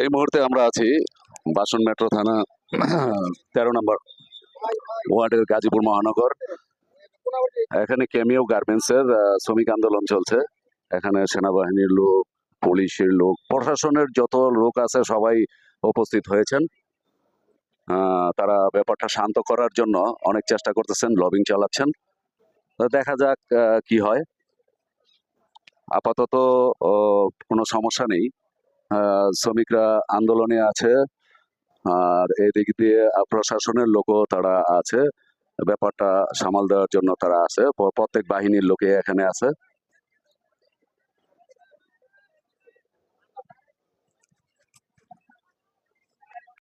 এই মুহূর্তে আমরা আছি বাসন মেট্রো থানা 13 নম্বর ওয়ার্ডের গাজীপুর মহানগর। এখানে কেমিও গার্মেন্টসের শ্রমিক আন্দোলন চলছে। এখানে সেনাবাহিনীর লোক, পুলিশের লোক, প্রশাসনের যত লোক আছে সবাই উপস্থিত হয়েছেন। তারা ব্যাপারটা শান্ত করার জন্য অনেক চেষ্টা করতেছেন, লবিং চালাচ্ছেন। দেখা যাক কি হয়। আপাতত কোনো সমস্যা নেই, শ্রমিকরা আন্দোলনে আছে, আর এদিক দিয়ে প্রশাসনের লোকও তারা আছে, ব্যাপারটা সামাল দেওয়ার জন্য তারা আছে, প্রত্যেক বাহিনীর লোকে এখানে আছে।